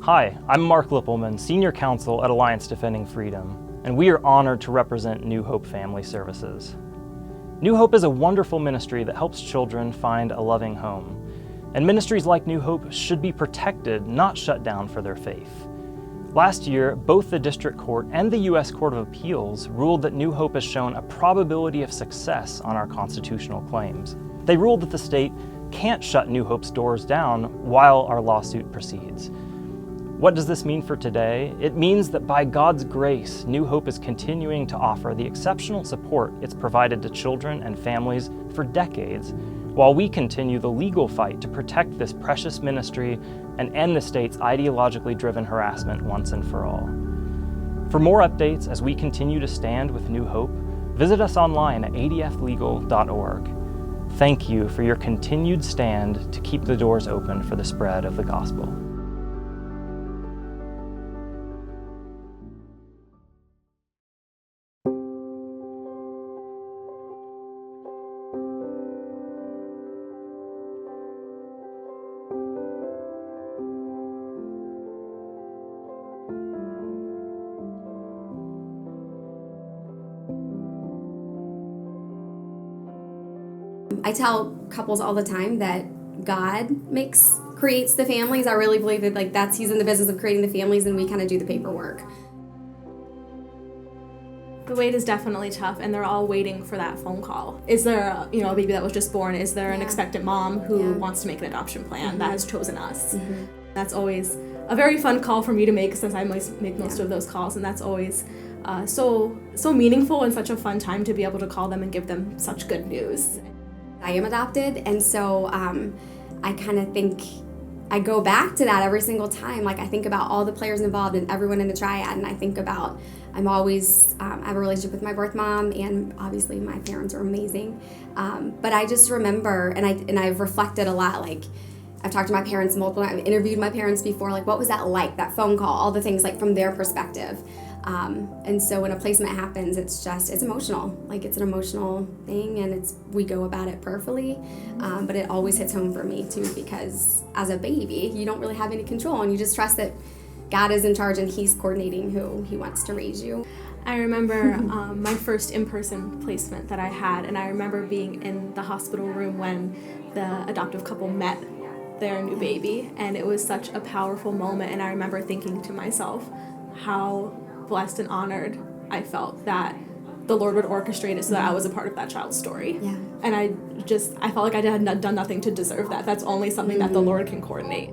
Hi, I'm Mark Lippelman, Senior Counsel at Alliance Defending Freedom, and we are honored to represent New Hope Family Services. New Hope is a wonderful ministry that helps children find a loving home, and ministries like New Hope should be protected, not shut down for their faith. Last year, both the District Court and the U.S. Court of Appeals ruled that New Hope has shown a probability of success on our constitutional claims. They ruled that the state can't shut New Hope's doors down while our lawsuit proceeds. What does this mean for today? It means that by God's grace, New Hope is continuing to offer the exceptional support it's provided to children and families for decades, while we continue the legal fight to protect this precious ministry and end the state's ideologically driven harassment once and for all. For more updates as we continue to stand with New Hope, visit us online at adflegal.org. Thank you for your continued stand to keep the doors open for the spread of the gospel. I tell couples all the time that God creates the families. I really believe that He's in the business of creating the families, and we kind of do the paperwork. The wait is definitely tough, and they're all waiting for that phone call. Is there a baby that was just born? Is there an expectant mom who wants to make an adoption plan that has chosen us? That's always a very fun call for me to make, since I make most of those calls, and that's always so meaningful and such a fun time to be able to call them and give them such good news. I am adopted, and so I kind of think I go back to that every single time. I think about all the players involved and everyone in the triad, and I think about I have a relationship with my birth mom, and obviously my parents are amazing. But I just remember, and I've reflected a lot. I've talked to my parents multiple times. I've interviewed my parents before. What was that like? That phone call, all the things from their perspective. And so when a placement happens, it's emotional. It's an emotional thing, and we go about it prayerfully. But it always hits home for me too, because as a baby, you don't really have any control, and you just trust that God is in charge and He's coordinating who He wants to raise you. I remember my first in-person placement that I had, and I remember being in the hospital room when the adoptive couple met their new baby, and it was such a powerful moment. And I remember thinking to myself how blessed and honored I felt that the Lord would orchestrate it so that I was a part of that child's story. Yeah. And I felt like I had done nothing to deserve that. That's only something that the Lord can coordinate.